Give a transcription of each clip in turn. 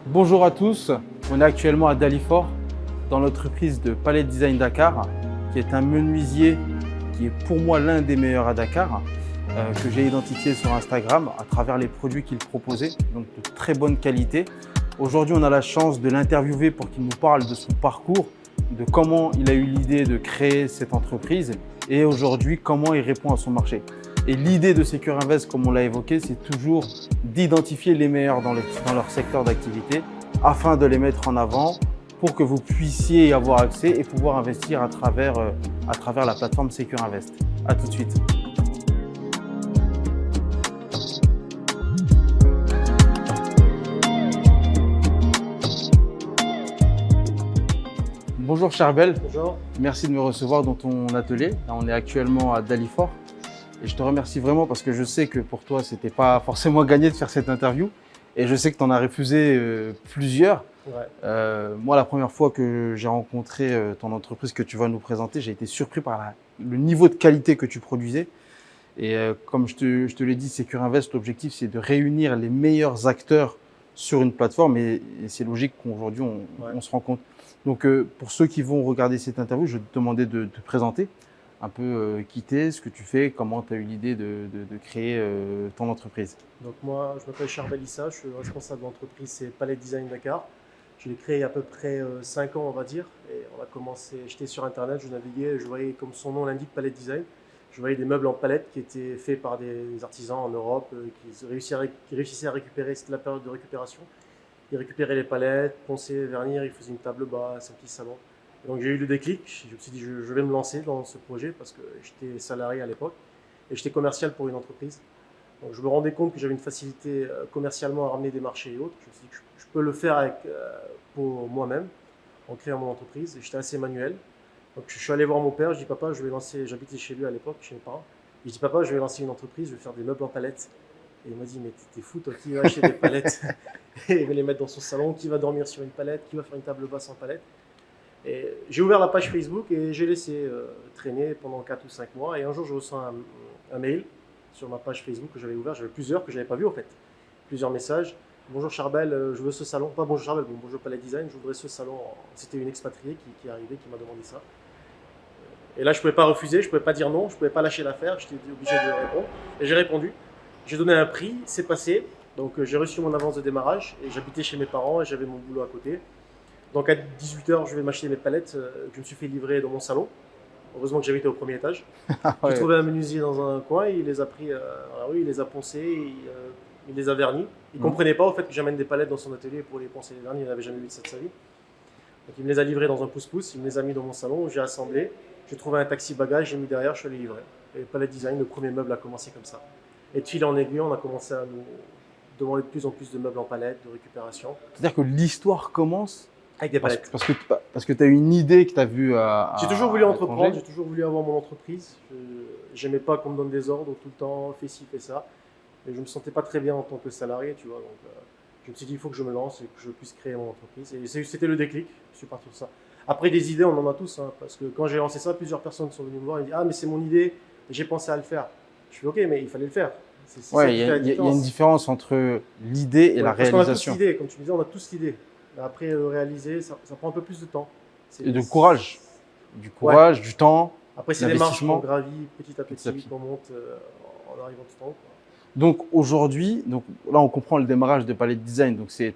Bonjour à tous, on est actuellement à Dalifort dans l'entreprise de Palette Design Dakar qui est un menuisier qui est pour moi l'un des meilleurs à Dakar que j'ai identifié sur Instagram à travers les produits qu'il proposait, donc de très bonne qualité. Aujourd'hui on a la chance de l'interviewer pour qu'il nous parle de son parcours, de comment il a eu l'idée de créer cette entreprise et aujourd'hui comment il répond à son marché. Et l'idée de Secure Invest, comme on l'a évoqué, c'est toujours d'identifier les meilleurs dans leur secteur d'activité afin de les mettre en avant pour que vous puissiez y avoir accès et pouvoir investir à travers la plateforme Secure Invest. À tout de suite. Bonjour Charbel, Bonjour. merci de me recevoir dans ton atelier. Là, on est actuellement à Dalifort. Et je te remercie vraiment parce que je sais que pour toi, ce n'était pas forcément gagné de faire cette interview. Et je sais que tu en as refusé plusieurs. Ouais. Moi, la première fois que j'ai rencontré ton entreprise que tu vas nous présenter, j'ai été surpris par le niveau de qualité que tu produisais. Et comme je te l'ai dit, Secure Invest, l'objectif, c'est de réunir les meilleurs acteurs sur une plateforme. Et c'est logique qu'aujourd'hui, on se rend compte. Donc, pour ceux qui vont regarder cette interview, je vais te demander de te présenter un peu qui t'es, ce que tu fais, comment tu as eu l'idée de créer ton entreprise. Donc moi, je m'appelle Charbel Issa, je suis le responsable de l'entreprise, c'est Palette Design Dakar. Je l'ai créé il y a à peu près 5 ans, on va dire. Et on a commencé, j'étais sur Internet, je naviguais, je voyais, comme son nom l'indique, Palette Design. Je voyais des meubles en palette qui étaient faits par des artisans en Europe, qui réussissaient à récupérer, c'était la période de récupération. Ils récupéraient les palettes, ponçaient, vernir, ils faisaient une table basse, un petit salon. Donc j'ai eu le déclic, je me suis dit je vais me lancer dans ce projet parce que j'étais salarié à l'époque et j'étais commercial pour une entreprise. Donc je me rendais compte que j'avais une facilité commercialement à ramener des marchés et autres. Je me suis dit que je peux le faire pour moi-même en créant mon entreprise. Et j'étais assez manuel. Donc je suis allé voir mon père, je dis papa, je vais lancer, j'habitais chez lui à l'époque, chez mes parents. Je dis papa, je vais lancer une entreprise, je vais faire des meubles en palettes. Et il m'a dit mais t'es fou toi, qui va acheter des palettes et il va les mettre dans son salon, qui va dormir sur une palette, qui va faire une table basse en palette. Et j'ai ouvert la page Facebook et j'ai laissé traîner pendant 4 ou 5 mois. Et un jour, je reçois un mail sur ma page Facebook que j'avais ouvert. J'avais plusieurs que je n'avais pas vu en fait. Plusieurs messages. Bonjour Charbel, je veux ce salon. Pas bonjour Charbel, bonjour Palette Design, je voudrais ce salon. C'était une expatriée qui est arrivée, qui m'a demandé ça. Et là, je ne pouvais pas refuser, je ne pouvais pas dire non, je ne pouvais pas lâcher l'affaire. J'étais obligé de répondre. Et j'ai répondu. J'ai donné un prix, c'est passé. Donc j'ai reçu mon avance de démarrage et j'habitais chez mes parents et j'avais mon boulot à côté. Donc à 18h, je vais m'acheter mes palettes que je me suis fait livrer dans mon salon. Heureusement que j'habitais au premier étage. J'ai trouvé un menuisier dans un coin, il les a pris dans la rue, il les a poncés, il les a vernis. Il ne comprenait pas au fait que j'amène des palettes dans son atelier pour les poncer et les vernir, il n'avait jamais vu de ça de sa vie. Donc il me les a livrés dans un pouce-pouce, il me les a mis dans mon salon, j'ai assemblé, j'ai trouvé un taxi bagage, j'ai mis derrière, je suis allé livrer. Et Palette Design, le premier meuble a commencé comme ça. Et de fil en aiguille, on a commencé à nous demander de plus en plus de meubles en palette, de récupération. C'est-à-dire que l'histoire commence avec des palettes. Parce que tu as une idée que tu as vue J'ai toujours voulu entreprendre, j'ai toujours voulu avoir mon entreprise. Je n'aimais pas qu'on me donne des ordres tout le temps, fais ci, fais ça. Et je ne me sentais pas très bien en tant que salarié, tu vois. Donc, je me suis dit, il faut que je me lance et que je puisse créer mon entreprise. Et c'était le déclic, je suis parti sur ça. Après, des idées, on en a tous. Hein, parce que quand j'ai lancé ça, plusieurs personnes sont venues me voir et me disent, ah, mais c'est mon idée, j'ai pensé à le faire. Je suis ok, mais il fallait le faire. Ouais, il y a une différence entre l'idée et la réalisation. Parce qu'on a tous l'idée, comme tu disais, on a tous l'idée. Après, réaliser, ça prend un peu plus de temps. Et de courage. Du courage, ouais. Du temps. Après, c'est des marches qu'on gravit petit à petit, qu'on monte en arrivant tout en haut. Donc aujourd'hui, là on comprend le démarrage de Palette Design. Donc tu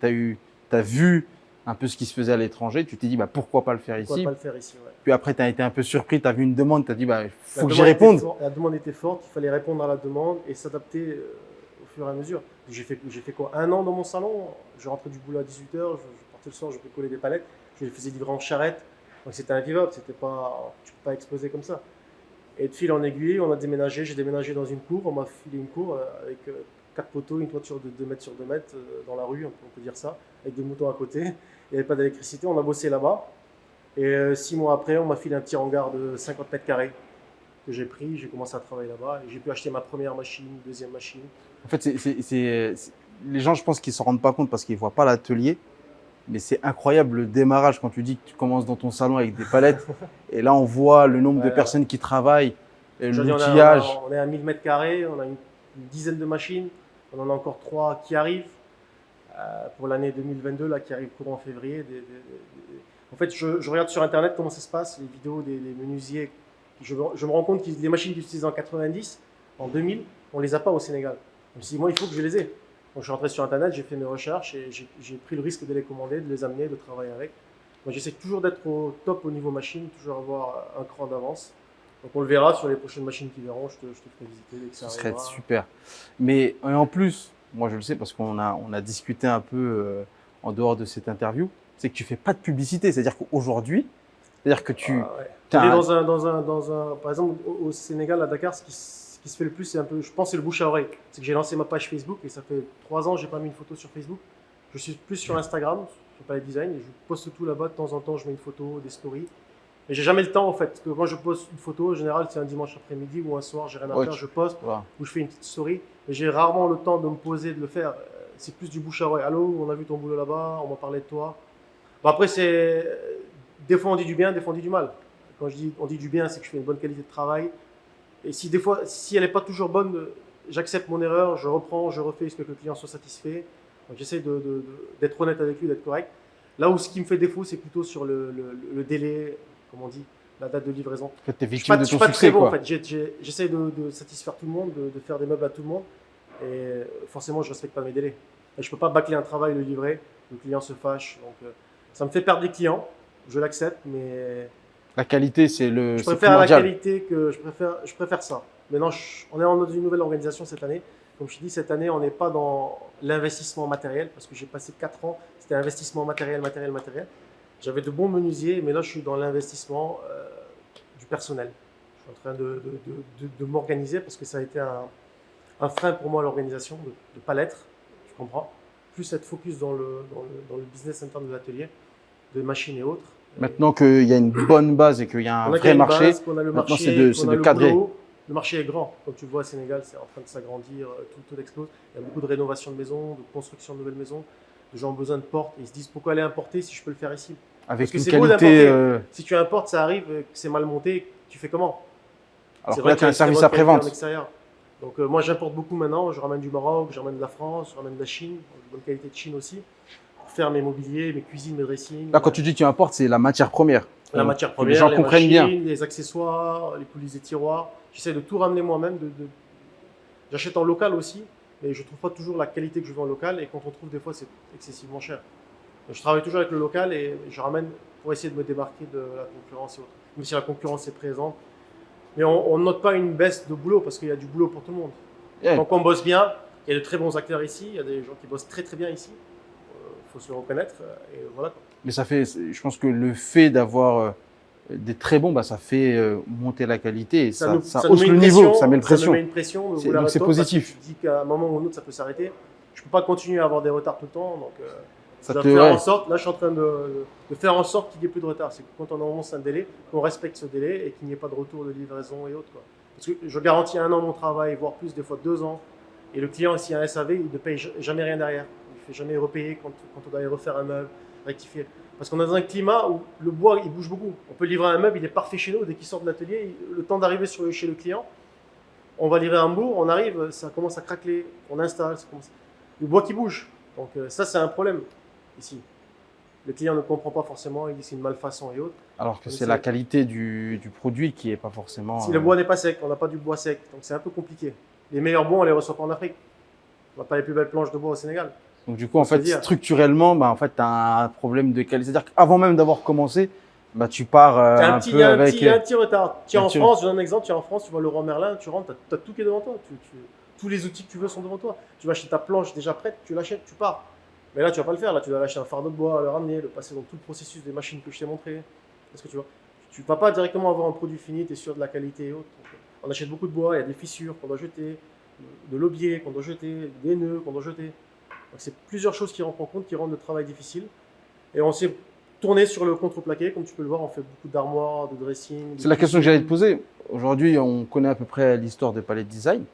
as vu un peu ce qui se faisait à l'étranger. Tu t'es dit pourquoi pas le faire ici. Pourquoi pas le faire ici, ouais. Puis après, tu as été un peu surpris, tu as vu une demande, tu as dit il faut que j'y réponde. La demande était forte, il fallait répondre à la demande et s'adapter au fur et à mesure. J'ai fait quoi, 1 an dans mon salon. Je rentrais du boulot à 18h, je partais le soir, je bricolais des palettes, je les faisais livrer en charrette. Donc c'était invivable, tu ne peux pas exploser comme ça. Et de fil en aiguille, on a déménagé, j'ai déménagé dans une cour, on m'a filé une cour avec 4 poteaux, une toiture de 2 mètres sur 2 mètres dans la rue, on peut dire ça, avec des moutons à côté. Il n'y avait pas d'électricité, on a bossé là-bas. Et 6 mois après, on m'a filé un petit hangar de 50 mètres carrés que j'ai pris, j'ai commencé à travailler là-bas et j'ai pu acheter ma première machine, deuxième machine. En fait, les gens, je pense qu'ils ne s'en rendent pas compte parce qu'ils ne voient pas l'atelier. Mais c'est incroyable le démarrage quand tu dis que tu commences dans ton salon avec des palettes. Et là, on voit le nombre de personnes qui travaillent, l'outillage. On est à 1000 mètres carrés, on a une dizaine de machines, on en a encore 3 qui arrivent. pour l'année 2022 là, qui arrive courant février. En fait, je regarde sur Internet comment ça se passe, les vidéos des menuisiers. Je me rends compte que les machines qu'ils utilisaient en 90, en 2000, on ne les a pas au Sénégal. Je me suis dit, moi, il faut que je les ai. Donc, je suis rentré sur Internet, j'ai fait mes recherches et j'ai pris le risque de les commander, de les amener, de travailler avec. Moi, j'essaie toujours d'être au top au niveau machine, toujours avoir un cran d'avance. Donc, on le verra sur les prochaines machines qui verront. Je te ferai visiter dès que ça arrivera. Ce serait super. Mais en plus, moi, je le sais parce qu'on a discuté un peu en dehors de cette interview, c'est que tu fais pas de publicité. C'est-à-dire qu'aujourd'hui, c'est-à-dire que tu… On est par exemple, au Sénégal, à Dakar, ce qui se fait le plus, c'est un peu, je pense, c'est le bouche à oreille. C'est que j'ai lancé ma page Facebook et ça fait 3 ans que j'ai pas mis une photo sur Facebook. Je suis plus sur Instagram, sur Palette Design, et je poste tout là-bas. De temps en temps, je mets une photo, des stories. Et j'ai jamais le temps, en fait. Parce que quand je poste une photo, en général, c'est un dimanche après-midi ou un soir, j'ai rien à faire, je poste, ou je fais une petite story. Mais j'ai rarement le temps de me poser, de le faire. C'est plus du bouche à oreille. Allô, on a vu ton boulot là-bas, on m'a parlé de toi. Bon, après, des fois on dit du bien, des fois on dit du mal. Quand on dit du bien, c'est que je fais une bonne qualité de travail. Et si elle n'est pas toujours bonne, j'accepte mon erreur, je reprends, je refais ce que le client soit satisfait. Donc j'essaie d'être honnête avec lui, d'être correct. Là où ce qui me fait défaut, c'est plutôt sur le délai, comme on dit, la date de livraison. En fait, t'es victime de ton succès, très bon, quoi. En fait. J'essaie de satisfaire tout le monde, de faire des meubles à tout le monde. Et forcément, je ne respecte pas mes délais. Et je ne peux pas bâcler un travail et le livrer. Le client se fâche. Donc, ça me fait perdre des clients. Je l'accepte, mais… La qualité, c'est le… Je préfère la qualité que… Je préfère ça. Maintenant, on est dans une nouvelle organisation cette année. Comme je te dis, cette année, on n'est pas dans l'investissement matériel parce que j'ai passé 4 ans, c'était investissement matériel. J'avais de bons menuisiers, mais là, je suis dans l'investissement du personnel. Je suis en train de m'organiser parce que ça a été un frein pour moi à l'organisation, de ne pas l'être, je comprends. Plus être focus dans le business interne de l'atelier, de machines et autres. Maintenant qu'il y a une bonne base et qu'il y a un vrai marché, maintenant c'est de cadrer. Le marché est grand. Comme tu le vois, au Sénégal, c'est en train de s'agrandir, tout explose. Il y a beaucoup de rénovation de maisons, de construction de nouvelles maisons. Les gens ont besoin de portes et ils se disent pourquoi aller importer si je peux le faire ici. Avec Parce une que c'est qualité. beau si tu importes, ça arrive, que c'est mal monté, tu fais comment? Alors que là, tu as un service après-vente. Donc moi, j'importe beaucoup maintenant. Je ramène du Maroc, je ramène de la France, je ramène de la Chine, de bonne qualité de Chine aussi, pour faire mes mobiliers, mes cuisines, mes dressings. Là, quand tu dis que tu importes, c'est la matière première. La matière première, les gens comprennent bien. Les accessoires, les coulisses et tiroirs. J'essaie de tout ramener moi-même. J'achète en local aussi, mais je ne trouve pas toujours la qualité que je veux en local. Et quand on trouve, des fois, c'est excessivement cher. Donc, je travaille toujours avec le local et je ramène pour essayer de me démarquer de la concurrence et autres. Même si la concurrence est présente. Mais on ne note pas une baisse de boulot parce qu'il y a du boulot pour tout le monde. Donc on bosse bien. Il y a de très bons acteurs ici. Il y a des gens qui bossent très très bien ici. Il faut se le reconnaître. Et voilà. Mais ça fait, je pense que le fait d'avoir des très bons, ça fait monter la qualité et ça hausse le niveau, ça met une pression. Ça met une pression. Donc c'est positif. Tu dis qu'à un moment ou un autre, ça peut s'arrêter. Je ne peux pas continuer à avoir des retards tout le temps. Donc, je dois faire en sorte, là je suis en train de faire en sorte qu'il n'y ait plus de retard. C'est que quand on annonce un délai, qu'on respecte ce délai et qu'il n'y ait pas de retour de livraison et autres. Quoi. Parce que je garantis 1 an mon travail, voire plus, des fois 2 ans. Et le client, s'il y a un SAV, il ne paye jamais rien derrière. Il ne fait jamais repayer quand on doit aller refaire un meuble, rectifier. Parce qu'on est dans un climat où le bois, il bouge beaucoup. On peut livrer un meuble, il est parfait chez nous. Dès qu'il sort de l'atelier, le temps d'arriver chez le client, on va livrer un bout, on arrive, ça commence à craqueler, on installe, le bois qui bouge. Donc ça, c'est un problème ici. Le client ne comprend pas forcément, il dit que c'est une malfaçon et autres. Alors que c'est la qualité du produit qui n'est pas forcément… Si le bois n'est pas sec, on n'a pas du bois sec, donc c'est un peu compliqué. Les meilleurs bois, on les reçoit pas en Afrique. On n'a pas les plus belles planches de bois au Sénégal. Donc du coup, en fait, structurellement, en fait, tu as un problème de qualité. C'est-à-dire qu'avant même d'avoir commencé, tu pars un peu avec… Il y a un petit retard. Tu es en France, je donne un exemple, tu es en France, tu vois Leroy Merlin, tu rentres, tu as tout qui est devant toi. Tous les outils que tu veux sont devant toi. Tu vas acheter ta planche déjà prête, tu l'achètes, tu pars. Mais là, tu vas pas le faire. Là, tu dois acheter un fardeau de bois, le ramener, le passer dans tout le processus des machines que je t'ai montré. Est-ce que tu vois? Tu ne vas pas directement avoir un produit fini, tu es sûr de la qualité et autres. Donc, on achète beaucoup de bois, il y a des fissures qu'on doit jeter, de l'aubier qu'on doit jeter, des nœuds qu'on doit jeter. Donc, c'est plusieurs choses qui rentrent en compte, qui rendent le travail difficile. Et on s'est tourné sur le contreplaqué. Comme tu peux le voir, on fait beaucoup d'armoires, de dressing. C'est la question que j'allais te poser. Aujourd'hui, on connaît à peu près l'histoire de Palette Design,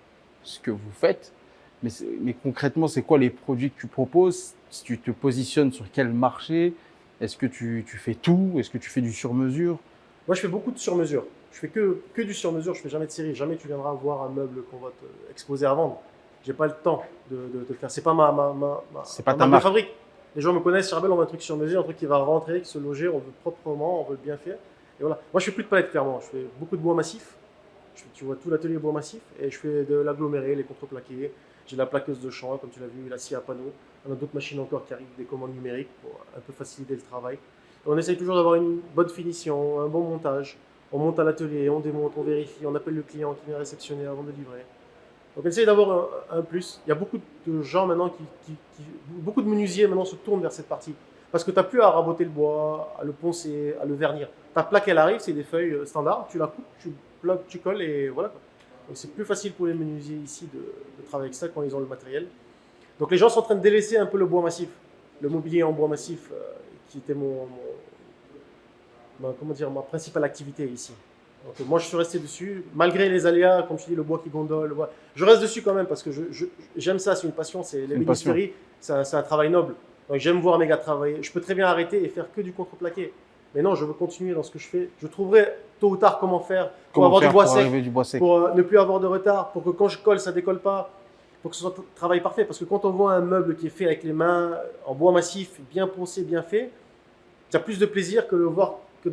ce que vous faites. Mais concrètement, c'est quoi les produits que tu proposes? Si tu te positionnes sur quel marché? Est-ce que tu fais tout? Est-ce que tu fais du sur-mesure? Moi, je fais beaucoup de sur-mesure. Je fais que du sur-mesure. Je fais jamais de série. Jamais tu viendras voir un meuble qu'on va te exposer à vendre. J'ai pas le temps de le faire. C'est pas C'est pas ma ta marque de marque. fabrique. Les gens me connaissent, Charbel, on veut un truc sur mesure, un truc qui va rentrer, qui se loger, on veut proprement, on veut le bien faire. Et voilà. Moi, je fais plus de palettes, clairement. Je fais beaucoup de bois massif. Tu vois tout l'atelier bois massif. Et je fais de l'aggloméré, les contreplaqués. J'ai la plaqueuse de champ, comme tu l'as vu, la scie à panneau. On a d'autres machines encore qui arrivent, des commandes numériques pour un peu faciliter le travail. Et on essaye toujours d'avoir une bonne finition, un bon montage. On monte à l'atelier, on démonte, on vérifie, on appelle le client qui vient réceptionner avant de livrer. Donc on essaye d'avoir un plus. Il y a beaucoup de gens maintenant beaucoup de menuisiers maintenant se tournent vers cette partie. Parce que tu n'as plus à raboter le bois, à le poncer, à le vernir. Ta plaque, elle arrive, c'est des feuilles standards, tu la coupes, tu bloques, tu colles et voilà. Donc c'est plus facile pour les menuisiers ici de travailler avec ça quand ils ont le matériel. Donc les gens sont en train de délaisser un peu le bois massif, le mobilier en bois massif, qui était ma principale activité ici. Donc, moi je suis resté dessus, malgré les aléas, comme je dis, le bois qui gondole, je reste dessus quand même parce que j'aime ça, c'est une passion, c'est l'ébénisterie, c'est un travail noble. Donc j'aime voir mes gars travailler. Je peux très bien arrêter et faire que du contreplaqué. Mais non, je veux continuer dans ce que je fais. Je trouverai tôt ou tard comment faire pour avoir du bois sec, pour ne plus avoir de retard, pour que quand je colle, ça décolle pas, pour que ce soit un travail parfait. Parce que quand on voit un meuble qui est fait avec les mains, en bois massif, bien poncé, bien fait, tu as plus de plaisir que de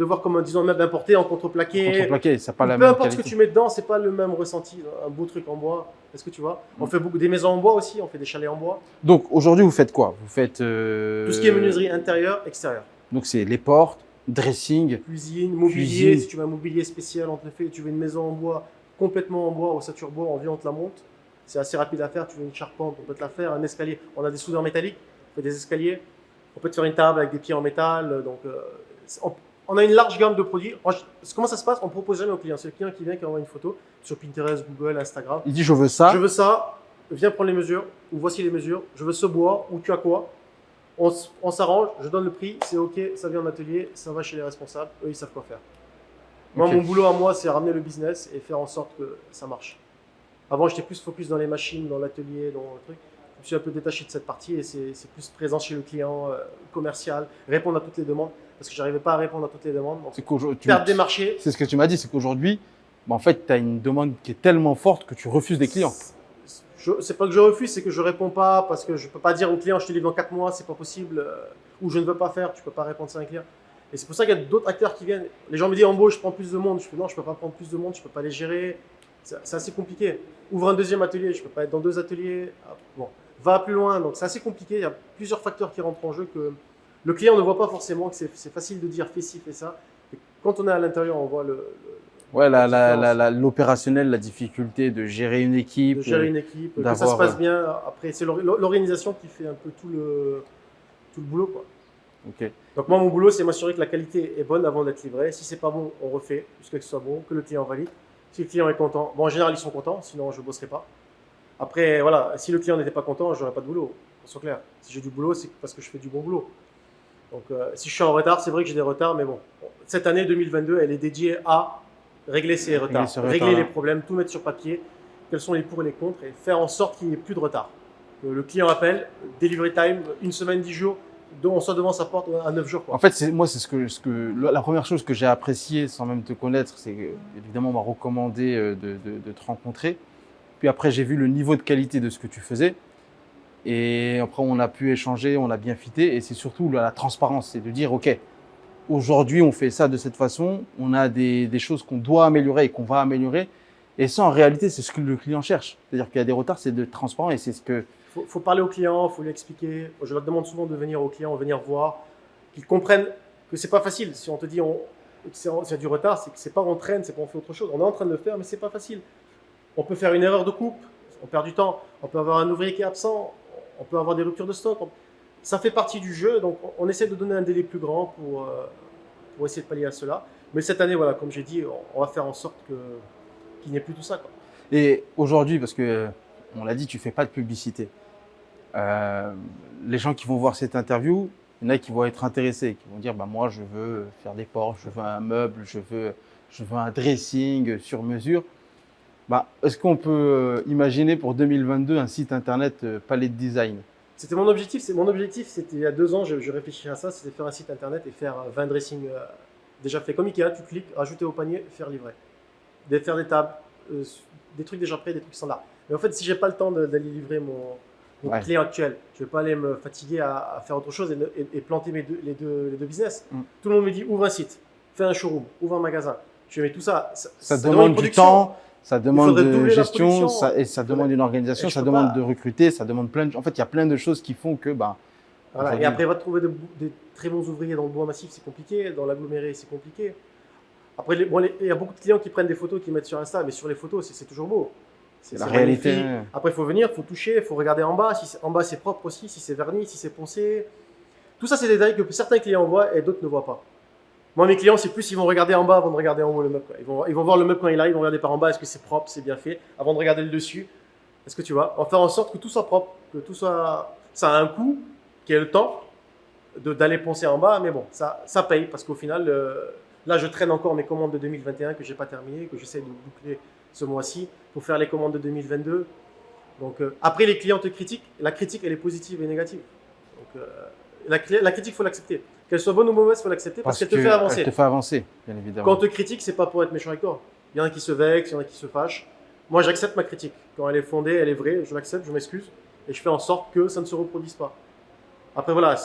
voir comme disons, un meuble importé en contreplaqué. Contreplaqué, c'est pas la Peu même importe qualité. ce que tu mets dedans, c'est pas le même ressenti. Un beau truc en bois, est-ce que tu vois? On fait beaucoup des maisons en bois aussi, on fait des chalets en bois. Donc aujourd'hui, vous faites quoi? Vous faites Tout ce qui est menuiserie intérieure, extérieure. Donc c'est les portes, dressing, cuisine, mobilier. Si tu veux un mobilier spécial, on te le fait. Tu veux une maison en bois, complètement en bois, ossature bois, on vient, on te la monte. C'est assez rapide à faire. Tu veux une charpente, on peut te la faire. Un escalier, on a des soudeurs métalliques, on fait des escaliers. On peut te faire une table avec des pieds en métal. Donc, on a une large gamme de produits. Comment ça se passe? On propose jamais au client. C'est le client qui vient, qui envoie une photo sur Pinterest, Google, Instagram. il dit je veux ça. Je veux ça. Viens prendre les mesures. Ou voici les mesures. Je veux ce bois. Ou tu as quoi? On s'arrange, je donne le prix, c'est ok, ça vient en atelier, ça va chez les responsables, eux ils savent quoi faire. Moi, Ok. mon boulot à moi, c'est ramener le business et faire en sorte que ça marche. Avant, j'étais plus focus dans les machines, dans l'atelier, dans le truc. Je me suis un peu détaché de cette partie et c'est plus présent chez le client, commercial, répondre à toutes les demandes, parce que je n'arrivais pas à répondre à toutes les demandes. Donc, C'est qu'aujourd'hui, perdre des marchés. c'est ce que tu m'as dit, c'est qu'aujourd'hui, en fait, tu as une demande qui est tellement forte que tu refuses des clients. C'est pas que je refuse, c'est que je réponds pas parce que je peux pas dire au client je te livre dans 4 mois, c'est pas possible, ou je ne veux pas faire, tu peux pas répondre ça à un client. Et c'est pour ça qu'il y a d'autres acteurs qui viennent. Les gens me disent embauche, je prends plus de monde. Je fais non, je peux pas prendre plus de monde, je peux pas les gérer. C'est assez compliqué. Ouvre un deuxième atelier, je peux pas être dans 2 ateliers. Bon, va plus loin, donc c'est assez compliqué. Il y a plusieurs facteurs qui rentrent en jeu que le client ne voit pas forcément, que c'est facile de dire fais ci, fais ça. Et quand on est à l'intérieur, on voit Ouais, l'opérationnel, la difficulté de gérer une équipe. de gérer une équipe, que ça se passe bien. Après, c'est l'organisation qui fait un peu tout le boulot, quoi. Ok. Donc moi, mon boulot, c'est m'assurer que la qualité est bonne avant d'être livrée. Si c'est pas bon, on refait jusqu'à ce que ce soit bon, que le client valide. Si le client est content, bon, en général, ils sont contents, sinon je ne bosserai pas. Après, voilà, si le client n'était pas content, je n'aurais pas de boulot. Soit clair. Si j'ai du boulot, c'est parce que je fais du bon boulot. Donc, si je suis en retard, c'est vrai que j'ai des retards, mais bon. Cette année 2022, elle est dédiée à régler ces retards, régler les problèmes, tout mettre sur papier, quels sont les pour et les contre, et faire en sorte qu'il n'y ait plus de retard. Le client appelle, delivery time, 1 semaine, 10 jours, dont on soit devant sa porte à 9 jours. Quoi. En fait, moi, c'est la première chose que j'ai appréciée sans même te connaître, c'est évidemment on m'a recommandé de te rencontrer. Puis après, j'ai vu le niveau de qualité de ce que tu faisais. Et après, on a pu échanger, on a bien fité. Et c'est surtout la transparence, c'est de dire, OK, aujourd'hui, on fait ça de cette façon. On a des choses qu'on doit améliorer et qu'on va améliorer. Et ça, en réalité, c'est ce que le client cherche. C'est-à-dire qu'il y a des retards, c'est de transparent et c'est ce que… Faut parler au client, faut lui expliquer. Je leur demande souvent de venir au client, venir voir, qu'ils comprennent que c'est pas facile. Si on te dit s'il y a du retard, c'est que c'est pas on traîne, c'est pas on fait autre chose. On est en train de le faire, mais c'est pas facile. On peut faire une erreur de coupe, on perd du temps. On peut avoir un ouvrier qui est absent, on peut avoir des ruptures de stock. Ça fait partie du jeu, donc on essaie de donner un délai plus grand pour essayer de pallier à cela. Mais cette année, voilà, comme j'ai dit, on va faire en sorte qu'il n'y ait plus tout ça, quoi. Et aujourd'hui, parce que on l'a dit, tu fais pas de publicité. Les gens qui vont voir cette interview, il y en a qui vont être intéressés, qui vont dire bah, moi je veux faire des portes, je veux un meuble, je veux un dressing sur mesure. Bah, est-ce qu'on peut imaginer pour 2022 un site internet Palette Design? C'était mon objectif. C'était il y a 2 ans, je réfléchissais à ça, c'était faire un site internet et faire 20 dressings déjà fait comme Ikea, tu cliques, rajouter au panier, faire livrer. Faire des tables, des trucs déjà prêts, des trucs standards. Mais en fait, si j'ai pas le temps d'aller livrer mon Ouais. client actuel, je vais pas aller me fatiguer à faire autre chose et planter les deux business. Mm. Tout le monde me dit ouvre un site, fais un showroom, ouvre un magasin. Je mets tout ça. Ça demande une demande du production. temps, ça demande faudrait de doubler la gestion, production. et ça demande une organisation, Et je ça peux demande pas. de recruter, ça demande plein de... En fait, il y a plein de choses qui font que, bah, Voilà. Et aujourd'hui- après, va trouver des très bons ouvriers dans le bois massif, c'est compliqué. Dans l'aggloméré, c'est compliqué. Après, il y a beaucoup de clients qui prennent des photos, qui mettent sur Insta, mais sur les photos, c'est toujours beau. C'est la réalité. magnifique. Après, il faut venir, il faut toucher, il faut regarder en bas. Si en bas, c'est propre aussi, si c'est verni, si c'est poncé. Tout ça, c'est des détails que certains clients voient et d'autres ne voient pas. Moi, mes clients, c'est plus, ils vont regarder en bas avant de regarder en haut le meuble. Quoi. Ils vont voir le meuble quand il arrive, ils vont regarder par en bas, est-ce que c'est propre, c'est bien fait, avant de regarder le dessus. Est-ce que tu vois? On va faire en sorte que tout soit propre, que tout soit. Ça a un coût, qui est le temps d'aller poncer en bas, mais bon, ça paye parce qu'au final, là, je traîne encore mes commandes de 2021 que j'ai pas terminées, que j'essaie de boucler ce mois-ci pour faire les commandes de 2022. Donc, après, les clients te critiquent. La critique, elle est positive et négative. Donc, la critique, il faut l'accepter. Qu'elle soit bonne ou mauvaise, il faut l'accepter parce qu'elle te fait avancer. Elle te fait avancer, bien évidemment. Quand on te critique, c'est pas pour être méchant avec toi. Il y en a qui se vexent, il y en a qui se fâchent. Moi, j'accepte ma critique. Quand elle est fondée, elle est vraie, je l'accepte, je m'excuse et je fais en sorte que ça ne se reproduise pas. Après, voilà,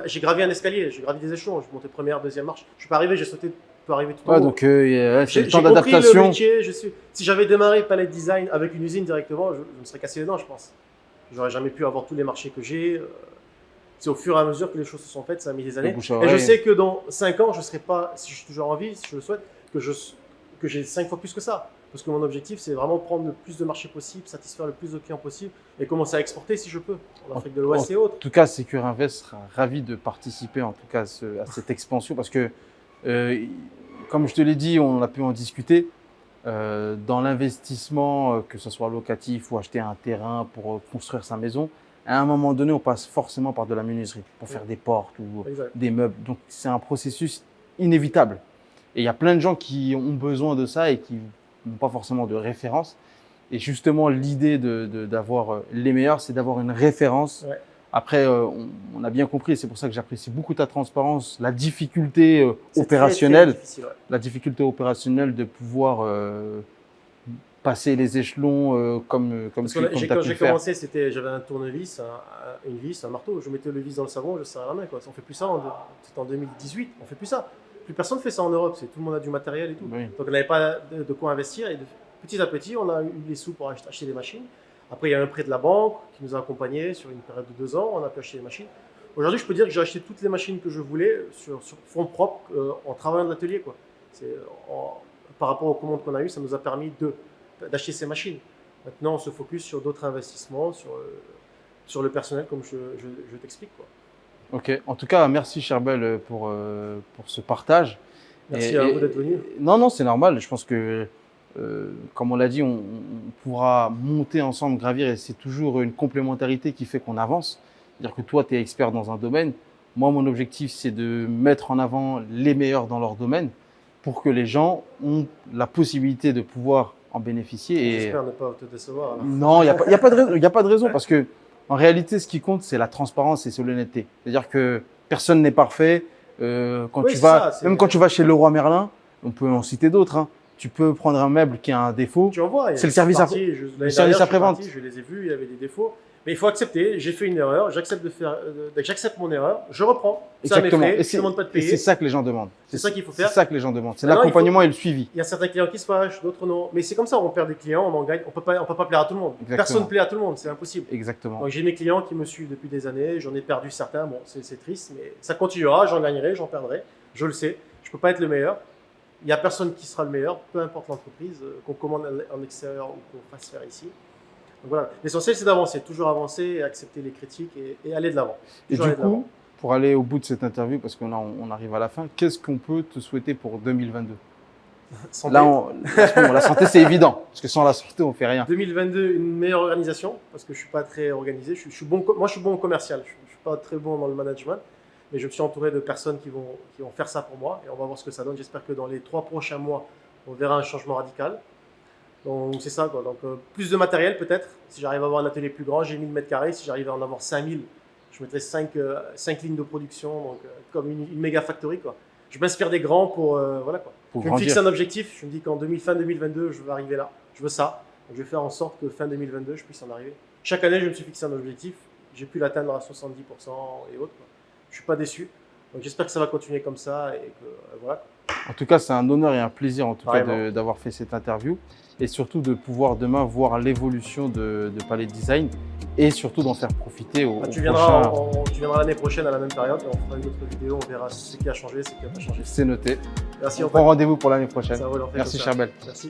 j'ai gravi un escalier, j'ai gravi des échelons, je montais première, deuxième marche. Je suis pas arrivé, j'ai sauté, peux arriver tout en Ouais, haut. donc c'est J'ai le temps compris le d'adaptation. métier. Si j'avais démarré Palette Design avec une usine directement, je me serais cassé les dents, je pense. J'aurais jamais pu avoir tous les marchés que j'ai. C'est au fur et à mesure que les choses se sont faites, ça a mis des années. bouche à Et je oreille. sais que dans 5 ans, je ne serai pas, si je suis toujours en vie, si je le souhaite, que j'ai 5 fois plus que ça. Parce que mon objectif, c'est vraiment prendre le plus de marchés possible, satisfaire le plus de clients possible et commencer à exporter si je peux, en Afrique de l'Ouest et autres. En tout cas, Secure Invest sera ravi de participer en tout cas à cette expansion parce que, comme je te l'ai dit, on a pu en discuter. Dans l'investissement, que ce soit locatif ou acheter un terrain pour construire sa maison, à un moment donné, on passe forcément par de la menuiserie pour faire des portes ou Exact. des meubles. Donc, c'est un processus inévitable. Et il y a plein de gens qui ont besoin de ça et qui n'ont pas forcément de référence. Et justement, l'idée d'avoir les meilleurs, c'est d'avoir une référence. Ouais. Après, on a bien compris, et c'est pour ça que j'apprécie beaucoup ta transparence, la difficulté C'est opérationnelle, très difficile, ouais. la difficulté opérationnelle de pouvoir passer les échelons comme Parce tu que as quand pu j'ai le faire. commencé, j'avais un tournevis, une vis, un marteau. Je mettais le vis dans le savon, je le serrais à la main. Quoi. On fait plus ça. C'était en 2018. On fait plus ça. Plus personne fait ça en Europe. Tout le monde a du matériel et tout. Oui. Donc on n'avait pas de quoi investir. Et petit à petit, on a eu les sous pour acheter des machines. Après, il y a un prêt de la banque qui nous a accompagnés sur une période de 2 ans. On a pu acheter des machines. Aujourd'hui, je peux dire que j'ai acheté toutes les machines que je voulais sur fonds propres en travaillant de l'atelier. Par rapport aux commandes qu'on a eues, ça nous a permis d'acheter ces machines. Maintenant, on se focus sur d'autres investissements, sur le personnel, comme je t'explique. Quoi. Ok. En tout cas, merci Charbel pour ce partage. Merci à vous d'être venu. Non, c'est normal. Je pense que, comme on l'a dit, on pourra monter ensemble, gravir, et c'est toujours une complémentarité qui fait qu'on avance. C'est-à-dire que toi, tu es expert dans un domaine. Moi, mon objectif, c'est de mettre en avant les meilleurs dans leur domaine pour que les gens ont la possibilité de pouvoir en bénéficier. J'espère ne pas te décevoir. Alors. Non, il n'y a pas de raison parce que en réalité, ce qui compte, c'est la transparence et c'est l'honnêteté. C'est-à-dire que personne n'est parfait. Quand tu vas chez Leroy Merlin, on peut en citer d'autres. Hein, tu peux prendre un meuble qui a un défaut. Tu en vois. C'est le service après-vente. Je les ai vus, il y avait des défauts. Mais il faut accepter. J'ai fait une erreur. J'accepte mon erreur. Je reprends. Ça Exactement. mes frais, je ne demande pas de payer. C'est ça que les gens demandent. C'est ça qu'il faut faire. C'est ça que les gens demandent. C'est Maintenant, l'accompagnement et le suivi. Il y a certains clients qui se fâchent, d'autres non. Mais c'est comme ça, on perd des clients, on en gagne. On peut pas plaire à tout le monde. Exactement. Personne ne plaît à tout le monde, c'est impossible. Exactement. Donc j'ai mes clients qui me suivent depuis des années. J'en ai perdu certains. Bon, c'est triste, mais ça continuera. J'en gagnerai, j'en perdrai. Je le sais. Je peux pas être le meilleur. Il n'y a personne qui sera le meilleur, peu importe l'entreprise, qu'on commande en extérieur ou qu'on fasse faire ici. Donc voilà, l'essentiel c'est d'avancer, toujours avancer et accepter les critiques et aller de l'avant. Et du coup, pour aller au bout de cette interview, parce qu'on on arrive à la fin, qu'est-ce qu'on peut te souhaiter pour 2022 ? Santé. Là, la santé c'est évident, parce que sans la santé on fait rien. 2022, une meilleure organisation, parce que je suis pas très organisé. Je suis bon en commercial, je suis pas très bon dans le management, mais je me suis entouré de personnes qui vont faire ça pour moi et on va voir ce que ça donne. J'espère que dans les 3 prochains mois, on verra un changement radical. Donc c'est ça, quoi. Donc plus de matériel peut-être. Si j'arrive à avoir un atelier plus grand, j'ai 1000 m². Si j'arrive à en avoir 5000, je mettrai 5 lignes de production, donc comme une méga factory, quoi. Je m'inspire des grands pour voilà, quoi. Je me fixe un objectif. Je me dis qu'en fin 2022, je veux arriver là. Je veux ça. Donc, je vais faire en sorte que fin 2022, je puisse en arriver. Chaque année, je me suis fixé un objectif. J'ai pu l'atteindre à 70% et autres, quoi. Je suis pas déçu. Donc j'espère que ça va continuer comme ça et que voilà. En tout cas, c'est un honneur et un plaisir en tout cas Vraiment. d'avoir fait cette interview et surtout de pouvoir demain voir l'évolution de Palais Design et surtout d'en faire profiter aux Tu prochains. viendras l'année prochaine à la même période et on fera une autre vidéo, on verra ce qui a changé, ce qui n'a pas changé. C'est noté. Merci, On prend rendez-vous pour l'année prochaine. Ça roule, on fait Merci comme ça. Charbel. Merci.